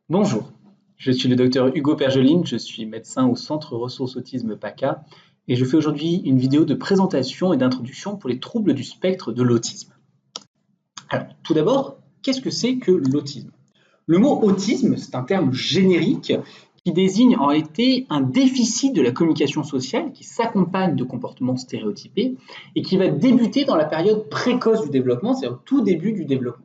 Bonjour, je suis le docteur Hugo Pergeline, je suis médecin au Centre Ressources Autisme PACA et je fais aujourd'hui une vidéo de présentation et d'introduction pour les troubles du spectre de l'autisme. Alors, tout d'abord, qu'est-ce que c'est que l'autisme? Le mot autisme, c'est un terme générique qui désigne en réalité un déficit de la communication sociale qui s'accompagne de comportements stéréotypés et qui va débuter dans la période précoce du développement, c'est-à-dire au tout début du développement.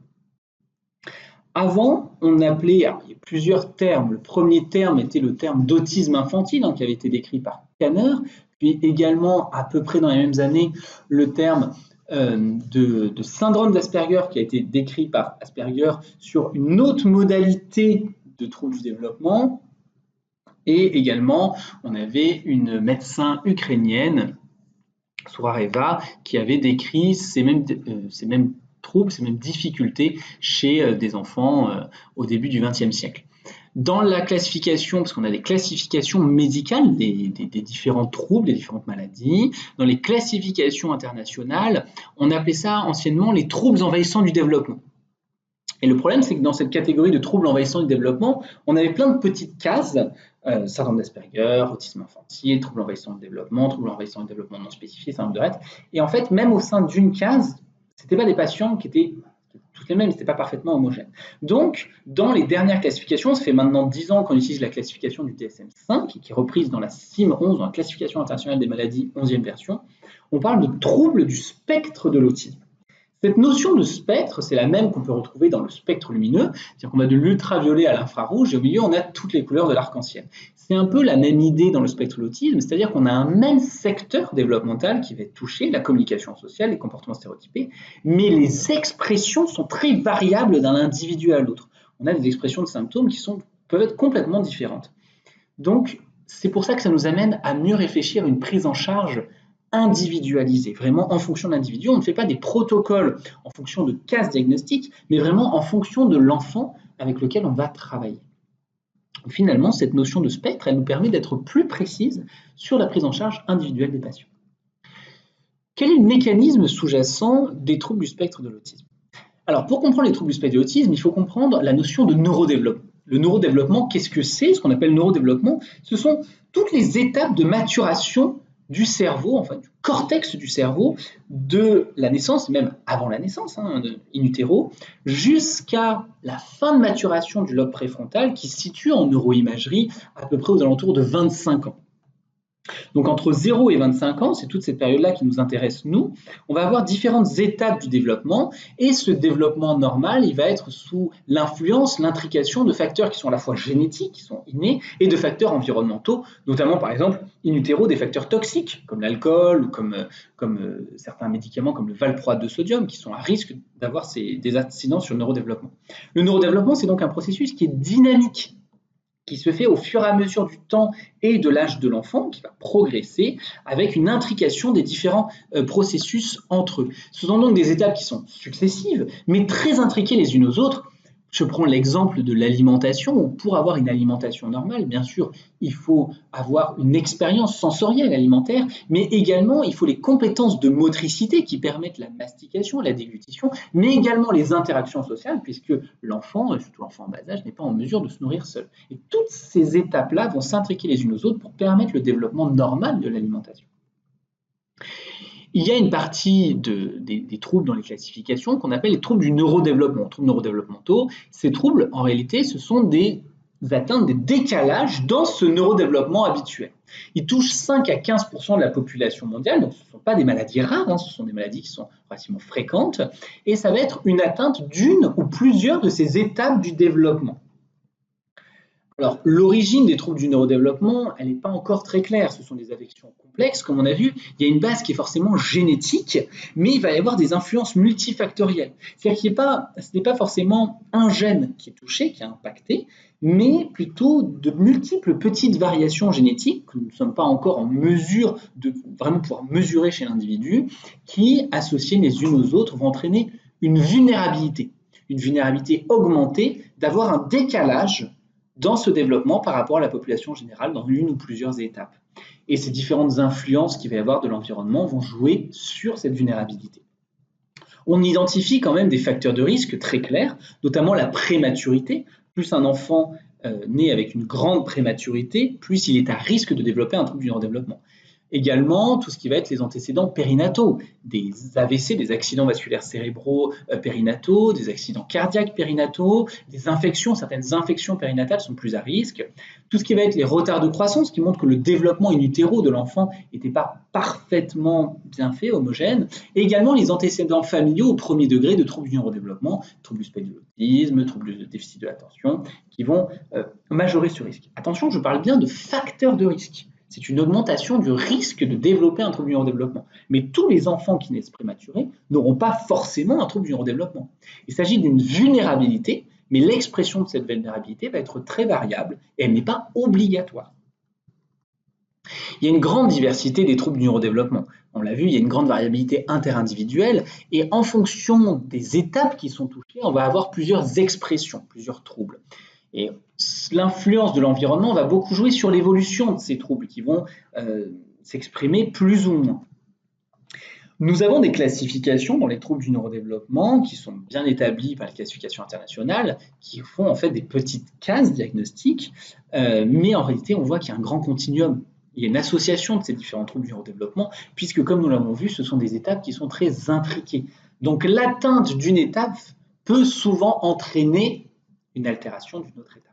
Avant, on appelait, alors, il y a plusieurs termes. Le premier terme était le terme d'autisme infantile, qui avait été décrit par Kanner, puis également, à peu près dans les mêmes années, le terme de syndrome d'Asperger qui a été décrit par Asperger sur une autre modalité de trouble du développement. Et également, on avait une médecin ukrainienne, Sourareva, qui avait décrit ces mêmes troubles, ces mêmes difficultés chez des enfants au début du XXe siècle. Dans la classification, parce qu'on a des classifications médicales des différents troubles, des différentes maladies, dans les classifications internationales, on appelait ça anciennement les troubles envahissants du développement. Et le problème, c'est que dans cette catégorie de troubles envahissants du développement, on avait plein de petites cases, syndrome d'Asperger, autisme infantile, troubles envahissants du développement non spécifiés, syndrome de Rett. Et en fait, même au sein d'une case, ce n'étaient pas des patients qui étaient toutes les mêmes, ce n'était pas parfaitement homogène. Donc, dans les dernières classifications, ça fait maintenant 10 ans qu'on utilise la classification du DSM-5, qui est reprise dans la CIM-11, dans la classification internationale des maladies, 11e version, on parle de troubles du spectre de l'autisme. Cette notion de spectre, c'est la même qu'on peut retrouver dans le spectre lumineux, c'est-à-dire qu'on a de l'ultraviolet à l'infrarouge et au milieu on a toutes les couleurs de l'arc-en-ciel. C'est un peu la même idée dans le spectre de l'autisme, c'est-à-dire qu'on a un même secteur développemental qui va être touché, la communication sociale, les comportements stéréotypés, mais les expressions sont très variables d'un individu à l'autre. On a des expressions de symptômes qui peuvent être complètement différentes. Donc, c'est pour ça que ça nous amène à mieux réfléchir à une prise en charge individualisé, vraiment en fonction de l'individu. On ne fait pas des protocoles en fonction de cases diagnostiques, mais vraiment en fonction de l'enfant avec lequel on va travailler. Finalement, cette notion de spectre, elle nous permet d'être plus précise sur la prise en charge individuelle des patients. Quel est le mécanisme sous-jacent des troubles du spectre de l'autisme? Alors, pour comprendre les troubles du spectre de l'autisme, il faut comprendre la notion de neurodéveloppement. Le neurodéveloppement, qu'est-ce que c'est? Ce qu'on appelle neurodéveloppement, ce sont toutes les étapes de maturation du cerveau, enfin du cortex du cerveau, de la naissance, même avant la naissance, in utero, jusqu'à la fin de maturation du lobe préfrontal qui se situe en neuroimagerie à peu près aux alentours de 25 ans. Donc entre 0 et 25 ans, c'est toute cette période-là qui nous intéresse nous, on va avoir différentes étapes du développement et ce développement normal, il va être sous l'influence, l'intrication de facteurs qui sont à la fois génétiques, qui sont innés, et de facteurs environnementaux, notamment par exemple in utero des facteurs toxiques comme l'alcool ou comme certains médicaments comme le valproate de sodium qui sont à risque d'avoir des incidences sur le neurodéveloppement. Le neurodéveloppement, c'est donc un processus qui est dynamique, qui se fait au fur et à mesure du temps et de l'âge de l'enfant, qui va progresser avec une intrication des différents processus entre eux. Ce sont donc des étapes qui sont successives, mais très intriquées les unes aux autres. Je prends l'exemple de l'alimentation, où pour avoir une alimentation normale, bien sûr, il faut avoir une expérience sensorielle alimentaire, mais également il faut les compétences de motricité qui permettent la mastication, la déglutition, mais également les interactions sociales, puisque l'enfant, surtout l'enfant en bas âge, n'est pas en mesure de se nourrir seul. Et toutes ces étapes-là vont s'intriquer les unes aux autres pour permettre le développement normal de l'alimentation. Il y a une partie des troubles dans les classifications qu'on appelle les troubles du neurodéveloppement, troubles neurodéveloppementaux. Ces troubles, en réalité, ce sont des atteintes, des décalages dans ce neurodéveloppement habituel. Ils touchent 5 à 15% de la population mondiale, donc ce ne sont pas des maladies rares, ce sont des maladies qui sont relativement fréquentes, et ça va être une atteinte d'une ou plusieurs de ces étapes du développement. Alors, l'origine des troubles du neurodéveloppement, elle n'est pas encore très claire. Ce sont des affections complexes, comme on a vu. Il y a une base qui est forcément génétique, mais il va y avoir des influences multifactorielles. C'est-à-dire que ce n'est pas forcément un gène qui est touché, qui est impacté, mais plutôt de multiples petites variations génétiques que nous ne sommes pas encore en mesure de vraiment pouvoir mesurer chez l'individu, qui, associées les unes aux autres, vont entraîner une vulnérabilité augmentée, d'avoir un décalage dans ce développement par rapport à la population générale dans une ou plusieurs étapes. Et ces différentes influences qu'il va y avoir de l'environnement vont jouer sur cette vulnérabilité. On identifie quand même des facteurs de risque très clairs, notamment la prématurité. Plus un enfant né avec une grande prématurité, plus il est à risque de développer un trouble du neurodéveloppement. Également, tout ce qui va être les antécédents périnataux, des AVC, des accidents vasculaires cérébraux périnataux, des accidents cardiaques périnataux, des infections, certaines infections périnatales sont plus à risque. Tout ce qui va être les retards de croissance, qui montrent que le développement in utero de l'enfant n'était pas parfaitement bien fait, homogène. Et également les antécédents familiaux au premier degré de troubles du neurodéveloppement, troubles du spectre de l'autisme, troubles de déficit de l'attention, qui vont majorer ce risque. Attention, je parle bien de facteurs de risque. C'est une augmentation du risque de développer un trouble du neurodéveloppement. Mais tous les enfants qui naissent prématurés n'auront pas forcément un trouble du neurodéveloppement. Il s'agit d'une vulnérabilité, mais l'expression de cette vulnérabilité va être très variable et elle n'est pas obligatoire. Il y a une grande diversité des troubles du neurodéveloppement. On l'a vu, il y a une grande variabilité interindividuelle et en fonction des étapes qui sont touchées, on va avoir plusieurs expressions, plusieurs troubles. Et l'influence de l'environnement va beaucoup jouer sur l'évolution de ces troubles qui vont s'exprimer plus ou moins. Nous avons des classifications dans les troubles du neurodéveloppement qui sont bien établies par les classifications internationales, qui font en fait des petites cases diagnostiques, mais en réalité on voit qu'il y a un grand continuum. Il y a une association de ces différents troubles du neurodéveloppement, puisque comme nous l'avons vu, ce sont des étapes qui sont très intriquées. Donc l'atteinte d'une étape peut souvent entraîner une altération d'une autre étape.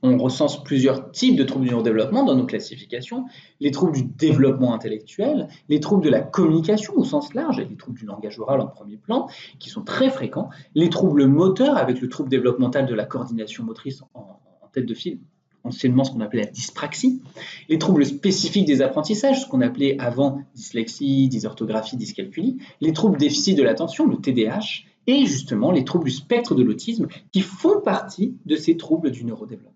On recense plusieurs types de troubles du neurodéveloppement dans nos classifications, les troubles du développement intellectuel, les troubles de la communication au sens large, et les troubles du langage oral en premier plan, qui sont très fréquents, les troubles moteurs avec le trouble développemental de la coordination motrice en tête de file, anciennement ce qu'on appelait la dyspraxie, les troubles spécifiques des apprentissages, ce qu'on appelait avant dyslexie, dysorthographie, dyscalculie, les troubles déficit de l'attention, le TDAH, et justement les troubles du spectre de l'autisme qui font partie de ces troubles du neurodéveloppement.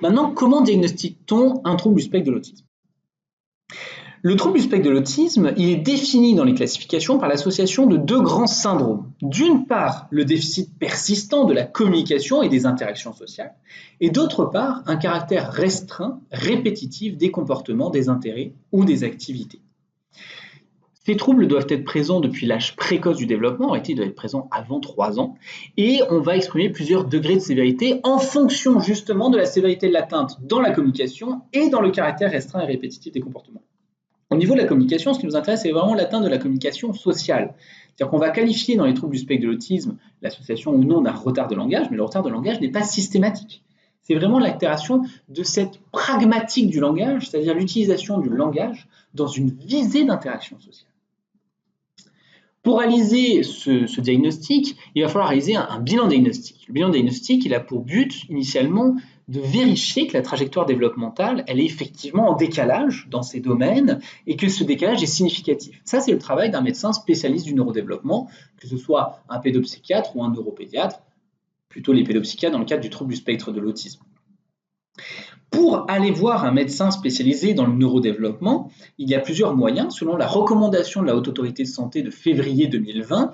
Maintenant, comment diagnostique-t-on un trouble du spectre de l'autisme? Le trouble du spectre de l'autisme, il est défini dans les classifications par l'association de deux grands syndromes. D'une part, le déficit persistant de la communication et des interactions sociales, et d'autre part, un caractère restreint, répétitif des comportements, des intérêts ou des activités. Ces troubles doivent être présents depuis l'âge précoce du développement, en réalité ils doivent être présents avant 3 ans, et on va exprimer plusieurs degrés de sévérité en fonction justement de la sévérité de l'atteinte dans la communication et dans le caractère restreint et répétitif des comportements. Au niveau de la communication, ce qui nous intéresse, c'est vraiment l'atteinte de la communication sociale. C'est-à-dire qu'on va qualifier dans les troubles du spectre de l'autisme l'association ou non d'un retard de langage, mais le retard de langage n'est pas systématique. C'est vraiment l'altération de cette pragmatique du langage, c'est-à-dire l'utilisation du langage dans une visée d'interaction sociale. Pour réaliser ce diagnostic, il va falloir réaliser un bilan diagnostique. Le bilan diagnostique, il a pour but initialement de vérifier que la trajectoire développementale, elle est effectivement en décalage dans ces domaines et que ce décalage est significatif. Ça, c'est le travail d'un médecin spécialiste du neurodéveloppement, que ce soit un pédopsychiatre ou un neuropédiatre, plutôt les pédopsychiatres dans le cadre du trouble du spectre de l'autisme. Pour aller voir un médecin spécialisé dans le neurodéveloppement, il y a plusieurs moyens. Selon la recommandation de la Haute Autorité de Santé de février 2020,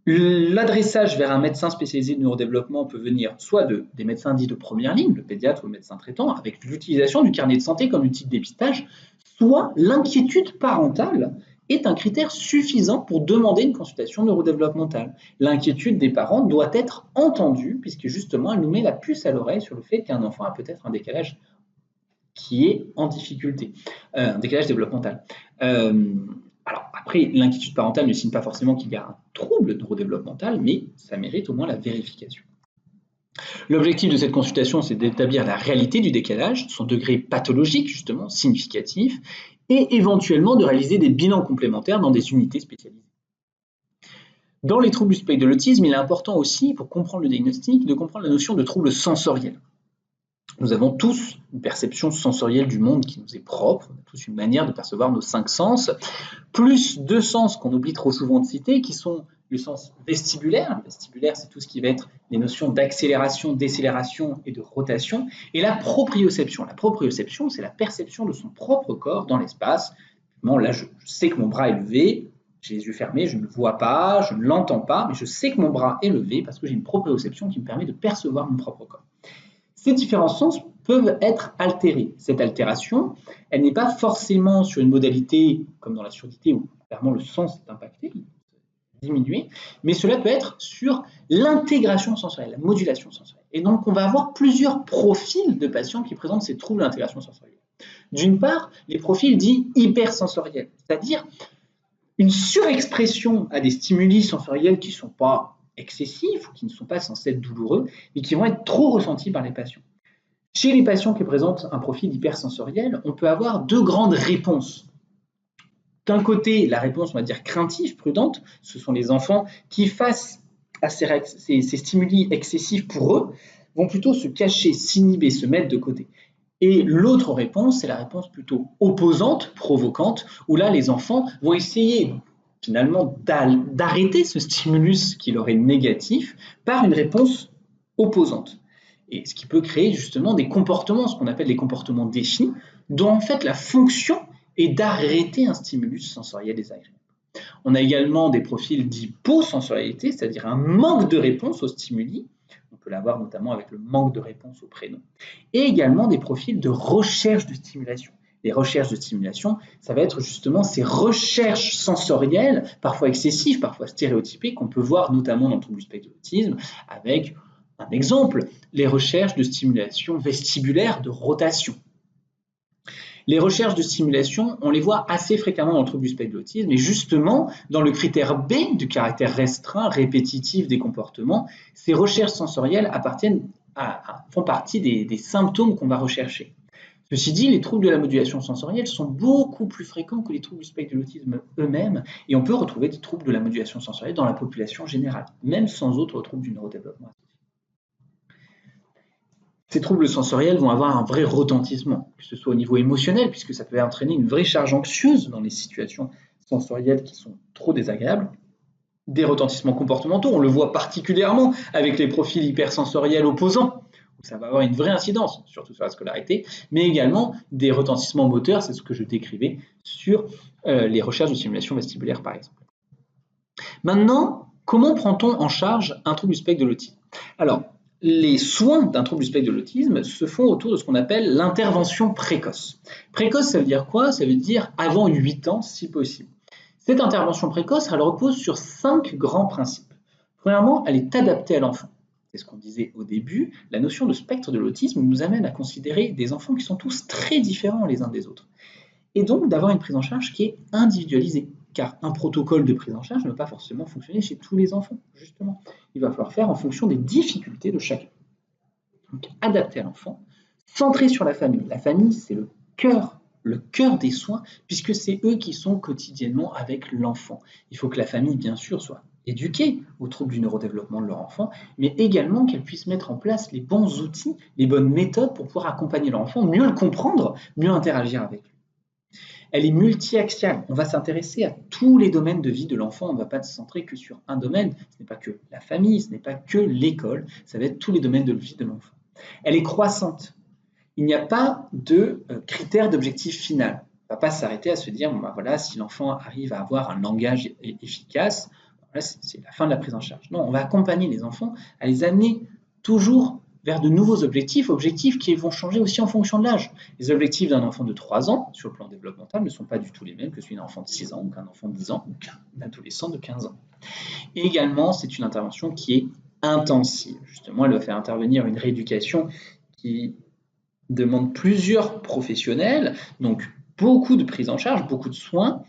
l'adressage vers un médecin spécialisé de neurodéveloppement peut venir soit des médecins dits de première ligne, le pédiatre ou le médecin traitant, avec l'utilisation du carnet de santé comme outil de dépistage, soit l'inquiétude parentale est un critère suffisant pour demander une consultation neurodéveloppementale. L'inquiétude des parents doit être entendue puisque justement elle nous met la puce à l'oreille sur le fait qu'un enfant a peut-être un décalage qui est en difficulté, un décalage développemental. Alors après, l'inquiétude parentale ne signe pas forcément qu'il y a un trouble neurodéveloppemental, mais ça mérite au moins la vérification. L'objectif de cette consultation, c'est d'établir la réalité du décalage, son degré pathologique justement, significatif, et éventuellement de réaliser des bilans complémentaires dans des unités spécialisées. Dans les troubles du spectre de l'autisme, il est important aussi, pour comprendre le diagnostic, de comprendre la notion de trouble sensoriel. Nous avons tous une perception sensorielle du monde qui nous est propre, on a tous une manière de percevoir nos 5 sens, plus 2 sens qu'on oublie trop souvent de citer, qui sont le sens vestibulaire. Le vestibulaire, c'est tout ce qui va être les notions d'accélération, décélération et de rotation, et la proprioception. La proprioception, c'est la perception de son propre corps dans l'espace. Bon, là, je sais que mon bras est levé, j'ai les yeux fermés, je ne le vois pas, je ne l'entends pas, mais je sais que mon bras est levé parce que j'ai une proprioception qui me permet de percevoir mon propre corps. Ces différents sens peuvent être altérés. Cette altération, elle n'est pas forcément sur une modalité comme dans la surdité où clairement le sens est impacté, diminuer, mais cela peut être sur l'intégration sensorielle, la modulation sensorielle. Et donc, on va avoir plusieurs profils de patients qui présentent ces troubles d'intégration sensorielle. D'une part, les profils dits hypersensoriels, c'est-à-dire une surexpression à des stimuli sensoriels qui ne sont pas excessifs ou qui ne sont pas censés être douloureux, mais qui vont être trop ressentis par les patients. Chez les patients qui présentent un profil hypersensoriel, on peut avoir deux grandes réponses. D'un côté, la réponse, on va dire, craintive, prudente, ce sont les enfants qui, face à ces stimuli excessifs pour eux, vont plutôt se cacher, s'inhiber, se mettre de côté. Et l'autre réponse, c'est la réponse plutôt opposante, provocante, où là, les enfants vont essayer finalement d'arrêter ce stimulus qui leur est négatif par une réponse opposante. Et ce qui peut créer justement des comportements, ce qu'on appelle les comportements définis, dont en fait la fonction est d'arrêter un stimulus sensoriel désagréable. On a également des profils d'hyposensorialité, c'est-à-dire un manque de réponse aux stimuli. On peut l'avoir notamment avec le manque de réponse au prénom. Et également des profils de recherche de stimulation. Les recherches de stimulation, ça va être justement ces recherches sensorielles, parfois excessives, parfois stéréotypées, qu'on peut voir notamment dans le trouble du spectre de l'autisme, avec un exemple, les recherches de stimulation vestibulaire de rotation. Les recherches de stimulation, on les voit assez fréquemment dans le trouble du spectre de l'autisme, et justement, dans le critère B du caractère restreint, répétitif des comportements, ces recherches sensorielles font partie des symptômes qu'on va rechercher. Ceci dit, les troubles de la modulation sensorielle sont beaucoup plus fréquents que les troubles du spectre de l'autisme eux-mêmes, et on peut retrouver des troubles de la modulation sensorielle dans la population générale, même sans autres troubles du neurodéveloppement. Ces troubles sensoriels vont avoir un vrai retentissement, que ce soit au niveau émotionnel, puisque ça peut entraîner une vraie charge anxieuse dans les situations sensorielles qui sont trop désagréables. Des retentissements comportementaux, on le voit particulièrement avec les profils hypersensoriels opposants, où ça va avoir une vraie incidence, surtout sur la scolarité, mais également des retentissements moteurs, c'est ce que je décrivais sur les recherches de stimulation vestibulaire par exemple. Maintenant, comment prend-on en charge un trouble du spectre de l'autisme? Alors, les soins d'un trouble du spectre de l'autisme se font autour de ce qu'on appelle l'intervention précoce. Précoce, ça veut dire quoi? Ça veut dire avant 8 ans, si possible. Cette intervention précoce, elle repose sur 5 grands principes. Premièrement, elle est adaptée à l'enfant. C'est ce qu'on disait au début, la notion de spectre de l'autisme nous amène à considérer des enfants qui sont tous très différents les uns des autres. Et donc d'avoir une prise en charge qui est individualisée. Car un protocole de prise en charge ne va pas forcément fonctionner chez tous les enfants, justement. Il va falloir faire en fonction des difficultés de chacun. Donc, adapté à l'enfant, centré sur la famille. La famille, c'est le cœur des soins, puisque c'est eux qui sont quotidiennement avec l'enfant. Il faut que la famille, bien sûr, soit éduquée aux troubles du neurodéveloppement de leur enfant, mais également qu'elle puisse mettre en place les bons outils, les bonnes méthodes pour pouvoir accompagner leur enfant, mieux le comprendre, mieux interagir avec lui. Elle est multi-axiale. On va s'intéresser à tous les domaines de vie de l'enfant. On ne va pas se centrer que sur un domaine. Ce n'est pas que la famille, ce n'est pas que l'école. Ça va être tous les domaines de vie de l'enfant. Elle est croissante. Il n'y a pas de critère d'objectif final. On ne va pas s'arrêter à se dire, bon, ben voilà, si l'enfant arrive à avoir un langage efficace, voilà, c'est la fin de la prise en charge. Non, on va accompagner les enfants à les amener toujours vers de nouveaux objectifs qui vont changer aussi en fonction de l'âge. Les objectifs d'un enfant de 3 ans sur le plan développemental ne sont pas du tout les mêmes que celui d'un enfant de 6 ans ou qu'un enfant de 10 ans ou qu'un adolescent de 15 ans. Et également, c'est une intervention qui est intensive. Justement, elle va faire intervenir une rééducation qui demande plusieurs professionnels, donc beaucoup de prise en charge, beaucoup de soins.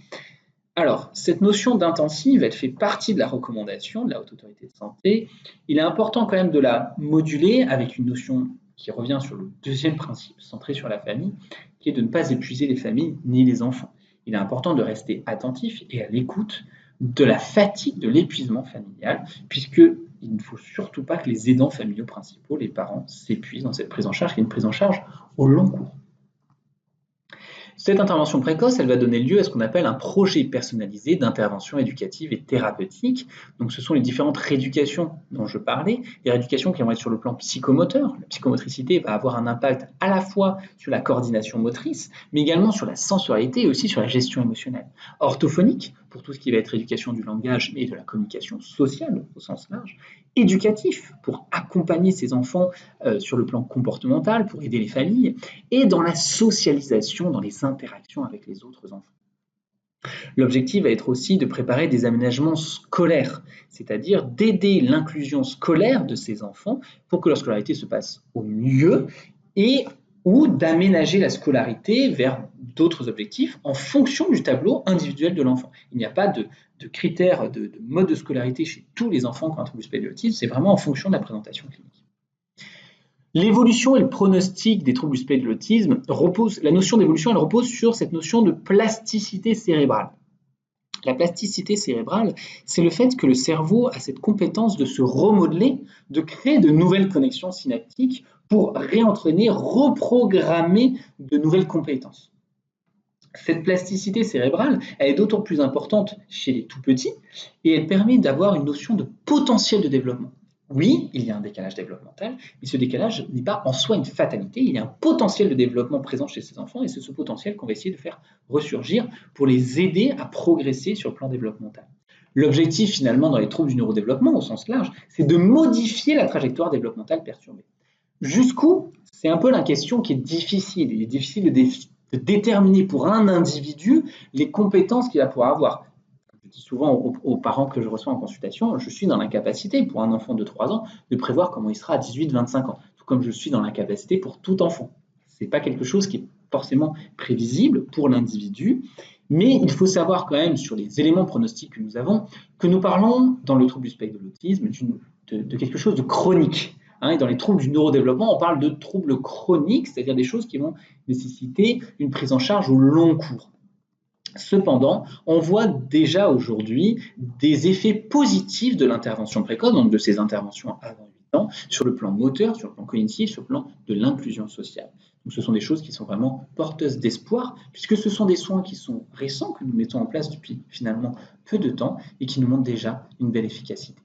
Alors, cette notion d'intensive, elle fait partie de la recommandation de la Haute Autorité de Santé. Il est important quand même de la moduler avec une notion qui revient sur le deuxième principe, centré sur la famille, qui est de ne pas épuiser les familles ni les enfants. Il est important de rester attentif et à l'écoute de la fatigue, de l'épuisement familial, puisqu'il ne faut surtout pas que les aidants familiaux principaux, les parents, s'épuisent dans cette prise en charge, qui est une prise en charge au long cours. Cette intervention précoce, elle va donner lieu à ce qu'on appelle un projet personnalisé d'intervention éducative et thérapeutique. Donc, ce sont les différentes rééducations dont je parlais, les rééducations qui vont être sur le plan psychomoteur. La psychomotricité va avoir un impact à la fois sur la coordination motrice, mais également sur la sensorialité et aussi sur la gestion émotionnelle. Orthophonique, pour tout ce qui va être éducation du langage et de la communication sociale au sens large. Éducatif, pour accompagner ces enfants sur le plan comportemental, pour aider les familles, et dans la socialisation, dans les interactions avec les autres enfants. L'objectif va être aussi de préparer des aménagements scolaires, c'est-à-dire d'aider l'inclusion scolaire de ces enfants pour que leur scolarité se passe au mieux et ou d'aménager la scolarité vers d'autres objectifs en fonction du tableau individuel de l'enfant. Il n'y a pas de critères de mode de scolarité chez tous les enfants qui ont un trouble du spectre de l'autisme, c'est vraiment en fonction de la présentation clinique. L'évolution et le pronostic des troubles du spectre de l'autisme la notion d'évolution, elle repose sur cette notion de plasticité cérébrale. La plasticité cérébrale, c'est le fait que le cerveau a cette compétence de se remodeler, de créer de nouvelles connexions synaptiques pour réentraîner, reprogrammer de nouvelles compétences. Cette plasticité cérébrale, elle est d'autant plus importante chez les tout-petits et elle permet d'avoir une notion de potentiel de développement. Oui, il y a un décalage développemental, mais ce décalage n'est pas en soi une fatalité, il y a un potentiel de développement présent chez ces enfants et c'est ce potentiel qu'on va essayer de faire ressurgir pour les aider à progresser sur le plan développemental. L'objectif finalement dans les troubles du neurodéveloppement au sens large, c'est de modifier la trajectoire développementale perturbée. Jusqu'où? C'est un peu la question qui est difficile. Il est difficile de déterminer pour un individu les compétences qu'il va pouvoir avoir. Je dis souvent aux parents que je reçois en consultation, je suis dans l'incapacité pour un enfant de 3 ans de prévoir comment il sera à 18-25 ans, tout comme je suis dans l'incapacité pour tout enfant. Ce n'est pas quelque chose qui est forcément prévisible pour l'individu, mais il faut savoir quand même sur les éléments pronostiques que nous avons, que nous parlons dans le trouble du spectre de l'autisme de quelque chose de chronique. Et dans les troubles du neurodéveloppement, on parle de troubles chroniques, c'est-à-dire des choses qui vont nécessiter une prise en charge au long cours. Cependant, on voit déjà aujourd'hui des effets positifs de l'intervention précoce, donc de ces interventions avant 8 ans, sur le plan moteur, sur le plan cognitif, sur le plan de l'inclusion sociale. Donc ce sont des choses qui sont vraiment porteuses d'espoir, puisque ce sont des soins qui sont récents, que nous mettons en place depuis finalement peu de temps, et qui nous montrent déjà une belle efficacité.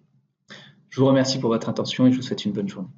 Je vous remercie pour votre attention et je vous souhaite une bonne journée.